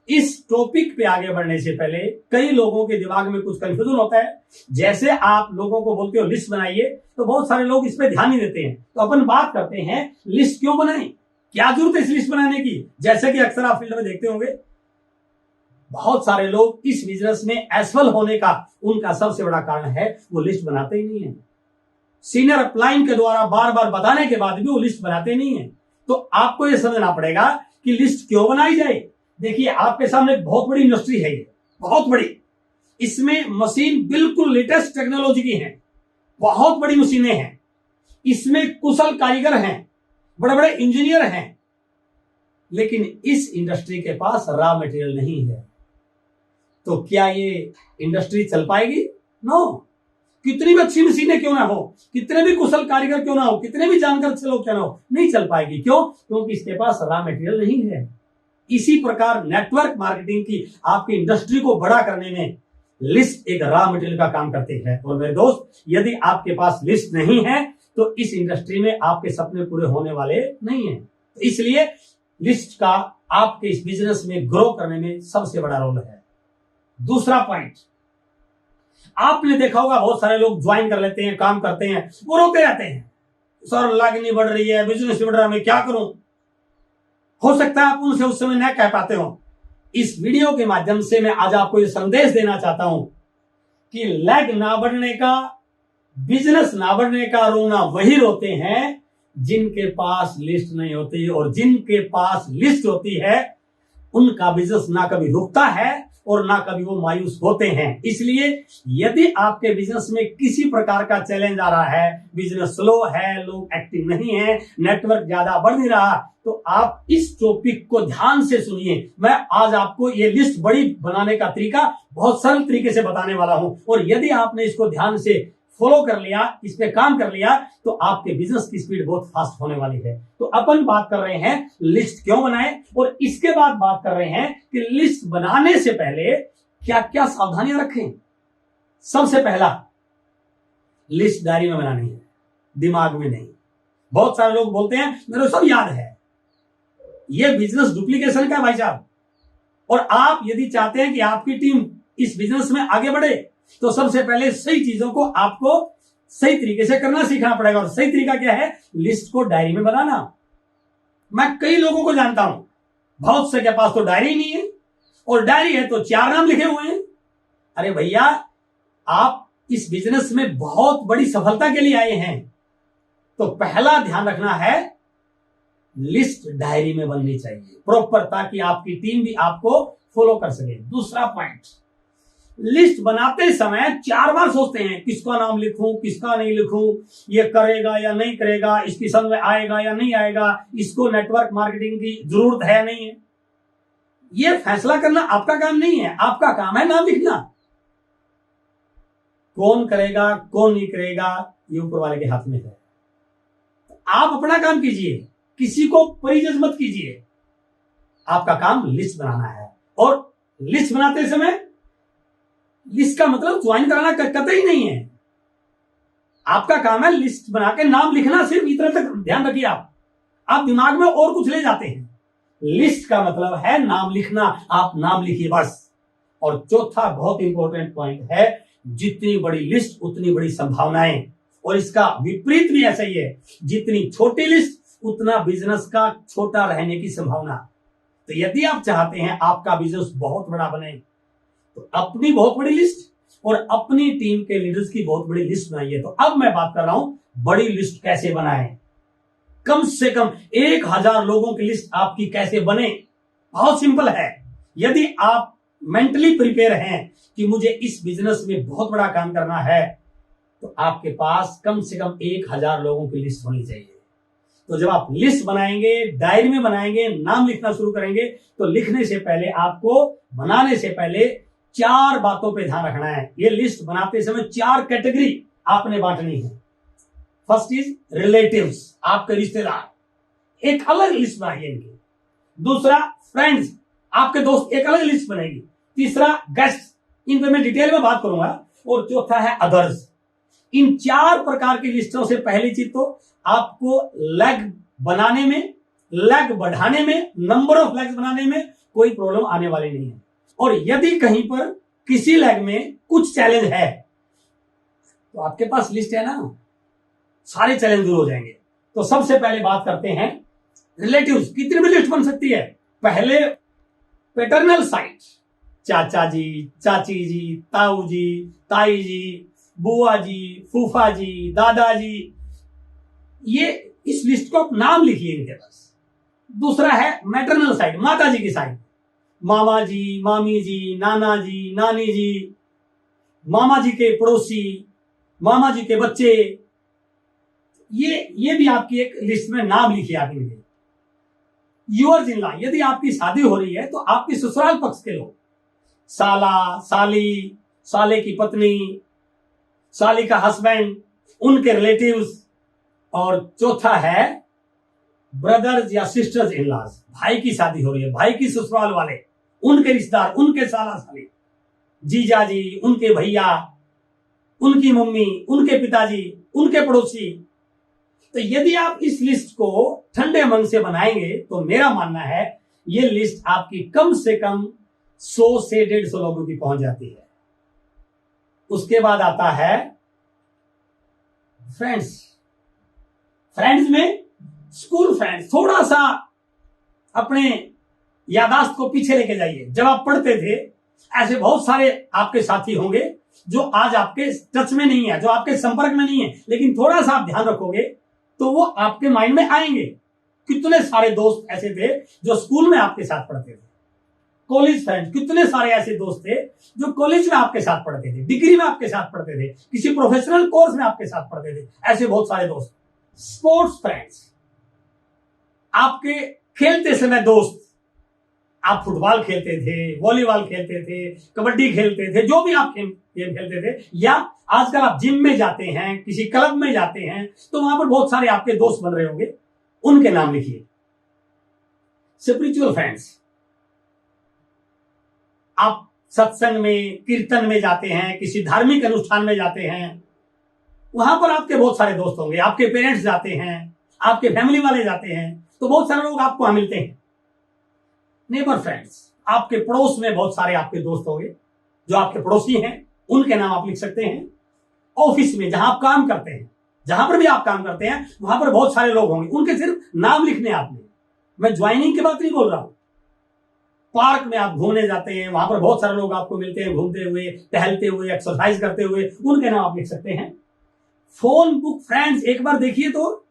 इस टॉपिक पे आगे बढ़ने से पहले कई लोगों के दिमाग में कुछ कंफ्यूजन होता है। जैसे आप लोगों को बोलते हो लिस्ट बनाइए, तो बहुत सारे लोग इस पे ध्यान नहीं देते हैं। तो अपन बात करते हैं लिस्ट क्यों बनाएं, क्या जरूरत है इस लिस्ट बनाने की। जैसे कि अक्सर आप फील्ड में देखते होंगे, बहुत सारे लोग इस बिजनेस में असफल होने का उनका सबसे बड़ा कारण है वो लिस्ट बनाते ही नहीं है। सीनियर अपलाइन के द्वारा बार बार बताने के बाद भी वो लिस्ट बनाते नहीं है। तो आपको यह समझना पड़ेगा कि लिस्ट क्यों बनाई जाए। देखिए, आपके सामने एक बहुत बड़ी इंडस्ट्री है, ये बहुत बड़ी। इसमें मशीन बिल्कुल लेटेस्ट टेक्नोलॉजी की है, बहुत बड़ी मशीनें हैं, इसमें कुशल कारीगर हैं, बड़े बड़े इंजीनियर हैं, लेकिन इस इंडस्ट्री के पास रॉ मटेरियल नहीं है। तो क्या ये इंडस्ट्री चल पाएगी? नो। कितनी भी अच्छी मशीनें क्यों ना हो, कितने भी कुशल कारीगर क्यों ना हो, कितने भी जानकार लोग क्यों ना हो, नहीं चल पाएगी। क्यों? क्योंकि इसके पास रॉ मटेरियल नहीं है। इसी प्रकार नेटवर्क मार्केटिंग की आपकी इंडस्ट्री को बड़ा करने में लिस्ट एक रॉ मटेरियल का काम करती है। और मेरे दोस्त, यदि आपके पास लिस्ट नहीं है तो इस इंडस्ट्री में आपके सपने पूरे होने वाले नहीं है। तो इसलिए लिस्ट का आपके इस बिजनेस में ग्रो करने में सबसे बड़ा रोल है। दूसरा पॉइंट, आपने देखा होगा बहुत सारे लोग ज्वाइन कर लेते हैं, काम करते हैं, वो रोते रहते हैं, सर लाग नहीं बढ़ रही है, बिजनेस नहीं बढ़ रहा, मैं क्या करूं। हो सकता है आप उनसे उस समय न कह पाते हो। इस वीडियो के माध्यम से मैं आज आपको यह संदेश देना चाहता हूं कि लैग ना बढ़ने का, बिजनेस ना बढ़ने का रोना वही रोते हैं जिनके पास लिस्ट नहीं होती, और जिनके पास लिस्ट होती है उनका बिजनेस ना कभी रुकता है और ना कभी वो मायूस होते हैं। इसलिए यदि आपके बिजनेस में किसी प्रकार का चैलेंज आ रहा है, बिजनेस स्लो है, लोग एक्टिव नहीं है, नेटवर्क ज्यादा बढ़ नहीं रहा, तो आप इस टॉपिक को ध्यान से सुनिए। मैं आज आपको ये लिस्ट बड़ी बनाने का तरीका बहुत सरल तरीके से बताने वाला हूं, और यदि आपने इसको ध्यान से फॉलो कर लिया, इस पे काम कर लिया, तो आपके बिजनेस की स्पीड बहुत फास्ट होने वाली है। तो अपन बात कर रहे हैं लिस्ट क्यों बनाएं, और इसके बाद बात कर रहे हैं कि लिस्ट बनाने से पहले क्या क्या सावधानियां रखें। सबसे पहला, लिस्ट डायरी में बनानी है, दिमाग में नहीं। बहुत सारे लोग बोलते हैं मेरे को सब याद है। यह बिजनेस डुप्लीकेशन का भाई साहब। और आप यदि चाहते हैं कि आपकी टीम इस बिजनेस में आगे बढ़े, तो सबसे पहले सही चीजों को आपको सही तरीके से करना सीखना पड़ेगा। और सही तरीका क्या है? लिस्ट को डायरी में बनाना। मैं कई लोगों को जानता हूं, बहुत से के पास तो डायरी नहीं है, और डायरी है तो 4 नाम लिखे हुए हैं। अरे भैया, आप इस बिजनेस में बहुत बड़ी सफलता के लिए आए हैं, तो पहला ध्यान रखना है लिस्ट डायरी में बननी चाहिए प्रॉपर, ताकि आपकी टीम भी आपको फॉलो कर सके। दूसरा पॉइंट, लिस्ट बनाते समय 4 बार सोचते हैं किसका नाम लिखूं, किसका नहीं लिखूं, ये करेगा या नहीं करेगा, इसकी समझ में आएगा या नहीं आएगा, इसको नेटवर्क मार्केटिंग की जरूरत है नहीं है। ये फैसला करना आपका काम नहीं है, आपका काम है नाम लिखना। कौन करेगा कौन नहीं करेगा ये ऊपर वाले के हाथ में है। आप अपना काम कीजिए, किसी को परिजन मत कीजिए। आपका काम लिस्ट बनाना है, और लिस्ट बनाते समय लिस्ट का मतलब ज्वाइन कराना कतई नहीं है। आपका काम है लिस्ट बना के नाम लिखना, सिर्फ इतना तक ध्यान रखिए। आप दिमाग में और कुछ ले जाते हैं। लिस्ट का मतलब है नाम लिखना, आप नाम लिखिए बस। और चौथा बहुत इंपॉर्टेंट पॉइंट है, जितनी बड़ी लिस्ट उतनी बड़ी संभावनाएं। और इसका विपरीत भी ऐसा ही है, जितनी छोटी लिस्ट उतना बिजनेस का छोटा रहने की संभावना। तो यदि आप चाहते हैं आपका बिजनेस बहुत बड़ा बने, तो अपनी बहुत बड़ी लिस्ट और अपनी टीम के लीडर्स की बहुत बड़ी लिस्ट बनाइए। तो अब मैं बात कर रहा हूं बड़ी लिस्ट कैसे बनाएं। कम से कम 1000 लोगों की लिस्ट आपकी कैसे बने। बहुत सिंपल है। यदि आप मेंटली प्रिपेयर हैं कि मुझे इस बिजनेस में बहुत बड़ा काम करना है, तो आपके पास कम से कम 1000 लोगों की लिस्ट होनी चाहिए। तो जब आप लिस्ट बनाएंगे, डायरी में बनाएंगे, नाम लिखना शुरू करेंगे, तो लिखने से पहले आपको, बनाने से पहले 4 बातों पे ध्यान रखना है। ये लिस्ट बनाते समय 4 कैटेगरी आपने बांटनी है। फर्स्ट इज रिलेटिव्स, आपके रिश्तेदार, एक अलग लिस्ट बनाइए इनकी। दूसरा फ्रेंड्स, आपके दोस्त, एक अलग लिस्ट बनेगी। तीसरा गेस्ट, इन पर मैं डिटेल में बात करूंगा। और चौथा है अदर्स। इन 4 प्रकार की लिस्टों से पहली चीज तो आपको लेग बनाने में, लेग बढ़ाने में, नंबर ऑफ लेग्स बनाने में कोई प्रॉब्लम आने वाली नहीं है। और यदि कहीं पर किसी लेग में कुछ चैलेंज है तो आपके पास लिस्ट है ना, सारे चैलेंज दूर हो जाएंगे। तो सबसे पहले बात करते हैं रिलेटिव्स। कितनी भी लिस्ट बन सकती है। पहले पैटर्नल साइड, चाचा जी, चाची जी, ताऊ जी, ताई जी, बुआ जी, फूफा जी, दादाजी, ये इस लिस्ट को आप नाम लिखिए इनके पास। दूसरा है मैटरनल साइड, माता जी की साइड, मामा जी, मामी जी, नाना जी, नानी जी, मामा जी के पड़ोसी, मामा जी के बच्चे, ये भी आपकी एक लिस्ट में नाम लिखिए आप इनके। यूअर्स इन लॉ, यदि आपकी शादी हो रही है तो आपके ससुराल पक्ष के लोग, साला, साली, साले की पत्नी, साली का हस्बैंड, उनके रिलेटिव्स। और चौथा है ब्रदर्स या सिस्टर्स इन लॉज, भाई की शादी हो रही है, भाई की ससुराल वाले, उनके रिश्तेदार, उनके साला साली, जीजा जी, उनके भैया, उनकी मम्मी, उनके पिताजी, उनके पड़ोसी। तो यदि आप इस लिस्ट को ठंडे मन से बनाएंगे तो मेरा मानना है ये लिस्ट आपकी कम से कम 100 से 150 लोगों की पहुंच जाती है। उसके बाद आता है फ्रेंड्स। फ्रेंड्स में स्कूल फ्रेंड्स, थोड़ा सा अपने यादाश्त को पीछे लेके जाइए। जब आप पढ़ते थे ऐसे बहुत सारे आपके साथी होंगे जो आज आपके टच में नहीं है, जो आपके संपर्क में नहीं है, लेकिन थोड़ा सा आप ध्यान रखोगे तो वो आपके माइंड में आएंगे। कितने सारे दोस्त ऐसे थे जो स्कूल में आपके साथ पढ़ते थे। कॉलेज फ्रेंड्स, कितने सारे ऐसे दोस्त थे जो कॉलेज में आपके साथ पढ़ते थे, डिग्री में आपके साथ पढ़ते थे, किसी प्रोफेशनल कोर्स में आपके साथ पढ़ते थे, ऐसे बहुत सारे दोस्त। स्पोर्ट्स फ्रेंड्स, आपके खेलते समय दोस्त, आप फुटबॉल खेलते थे, वॉलीबॉल खेलते थे, कबड्डी खेलते थे, जो भी आप गेम खेलते थे, या आजकल आप जिम में जाते हैं, किसी क्लब में जाते हैं, तो वहां पर बहुत सारे आपके दोस्त बन रहे होंगे, उनके नाम लिखिए। स्पिरिचुअल फ्रेंड्स, आप सत्संग में, कीर्तन में जाते हैं, किसी धार्मिक अनुष्ठान में जाते हैं, वहां पर आपके बहुत सारे दोस्त होंगे। आपके पेरेंट्स जाते हैं, आपके फैमिली वाले जाते हैं, तो बहुत सारे लोग आपको वहां मिलते हैं। नेबर फ्रेंड्स, आपके पड़ोस में बहुत सारे आपके दोस्त होंगे जो आपके पड़ोसी हैं, उनके नाम आप लिख सकते हैं। ऑफिस में जहां आप काम करते हैं, जहां पर भी आप काम करते हैं, वहां पर बहुत सारे लोग होंगे, उनके सिर्फ नाम लिखने आपने। मैं ज्वाइनिंग की बात नहीं बोल रहा हूं। पार्क में आप घूमने जाते हैं, वहां पर बहुत सारे लोग आपको मिलते हैं, घूमते हुए, टहलते हुए, एक्सरसाइज करते हुए, उनके नाम आप लिख सकते हैं। फोन बुक फ्रेंड्स, एक बार देखिए तो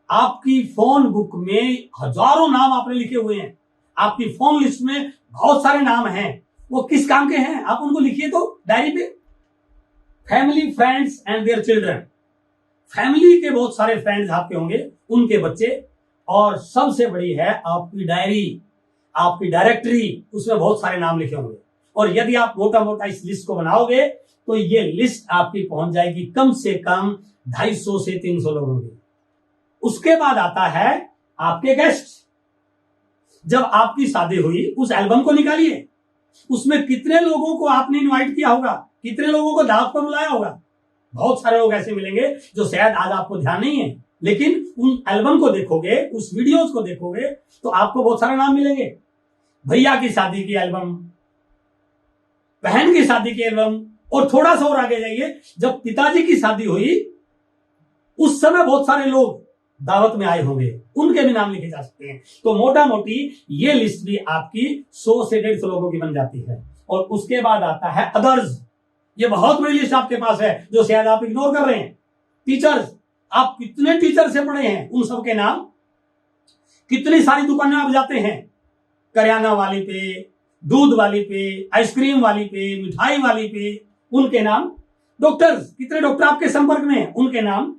आपकी फोन बुक में हजारों नाम आपने लिखे हुए हैं। आपकी फोन लिस्ट में बहुत सारे नाम हैं, वो किस काम के हैं आप उनको लिखिए तो डायरी पे। Family, friends and their children, family के बहुत सारे फ्रेंड्स आपके होंगे, उनके बच्चे। और सबसे बड़ी है आपकी डायरी, आपकी डायरेक्टरी, उसमें बहुत सारे नाम लिखे होंगे। और यदि आप मोटा मोटा इस लिस्ट को बनाओगे तो ये लिस्ट आपकी पहुंच जाएगी कम से कम 250 से 300 लोगों की। उसके बाद आता है आपके गेस्ट। जब आपकी शादी हुई, उस एल्बम को निकालिए, उसमें कितने लोगों को आपने इनवाइट किया होगा, कितने लोगों को दावत पर बुलाया होगा। बहुत सारे लोग ऐसे मिलेंगे जो शायद आज आपको ध्यान नहीं है, लेकिन उन एल्बम को देखोगे, उस वीडियोस को देखोगे तो आपको बहुत सारे नाम मिलेंगे। भैया की शादी की एल्बम, बहन की शादी की एल्बम, और थोड़ा सा और आगे जाइए, जब पिताजी की शादी हुई उस समय बहुत सारे लोग दावत में आए होंगे, उनके भी नाम लिखे जा सकते हैं। तो मोटा मोटी ये लिस्ट भी आपकी 100 से 150 लोगों की बन जाती है। और उसके बाद आता है अदर्स। ये बहुत बड़ी लिस्ट आपके पास है जो शायद आप इग्नोर कर रहे हैं। टीचर्स, आप कितने टीचर से पढ़े हैं, उन सबके नाम। कितनी सारी दुकानें आप जाते हैं, करियाना वाली पे, दूध वाली पे, आइसक्रीम वाली पे, मिठाई वाली पे, उनके नाम। डॉक्टर्स, कितने डॉक्टर आपके संपर्क में हैं, उनके नाम।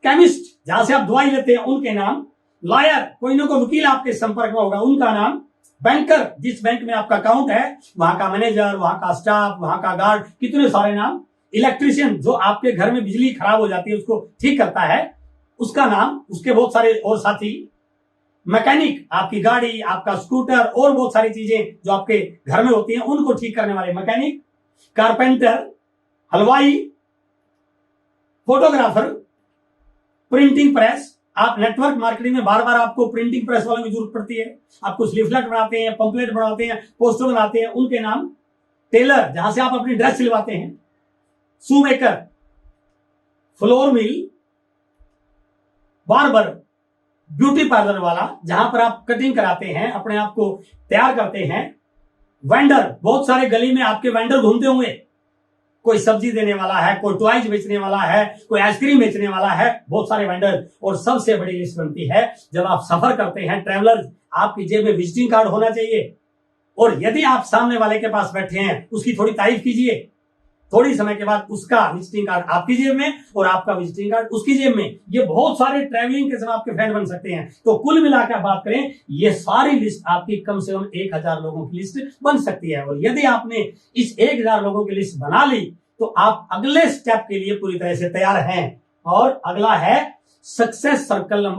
केमिस्ट, जहां से आप दवाई लेते हैं, उनके नाम। लॉयर, कोई ना कोई वकील आपके संपर्क में होगा, उनका नाम। बैंकर, जिस बैंक में आपका अकाउंट है वहां का मैनेजर, वहां का स्टाफ, वहां का गार्ड, कितने सारे नाम। इलेक्ट्रिशियन, जो आपके घर में बिजली खराब हो जाती है उसको ठीक करता है, उसका नाम, उसके बहुत सारे और साथी। मैकेनिक, आपकी गाड़ी, आपका स्कूटर और बहुत सारी चीजें जो आपके घर में होती हैं उनको ठीक करने वाले मैकेनिक। कारपेंटर, हलवाई, फोटोग्राफर, प्रिंटिंग प्रेस, आप नेटवर्क मार्केटिंग में बार बार आपको प्रिंटिंग प्रेस वालों की जरूरत पड़ती है, आपको लीफलेट बनाते हैं, पंपलेट बनाते हैं, पोस्टर बनाते हैं, उनके नाम टेलर जहां से आप अपनी ड्रेस सिलवाते हैं, शू maker, flour mill, barber, beauty parlour वाला जहां पर आप कटिंग कराते हैं, अपने आप को तैयार करते हैं, वेंडर, बहुत सारे गली में आपके वेंडर घूमते होंगे, कोई सब्जी देने वाला है, कोई टॉयज बेचने वाला है, कोई आइसक्रीम बेचने वाला है, बहुत सारे वेंडर। और सबसे बड़ी लिस्ट बनती है जब आप सफर करते हैं, ट्रैवलर, आपकी जेब में विजिटिंग कार्ड होना चाहिए। और यदि आप सामने वाले के पास बैठे हैं, उसकी थोड़ी तारीफ कीजिए, थोड़ी समय के बाद उसका विजिटिंग कार्ड आपकी जेब में और आपका विजिटिंग कार्ड उसकी जेब में। ये बहुत सारे ट्रैवलिंग के समय आपके फ्रेंड बन सकते हैं। तो कुल मिलाकर बात करें, ये सारी लिस्ट आपकी कम से कम 1000 लोगों की लिस्ट बन सकती है। और यदि आपने इस 1000 लोगों की लिस्ट बना ली तो आप अगले स्टेप के लिए पूरी तरह से तैयार हैं। और अगला है सक्सेस सर्कल नंबर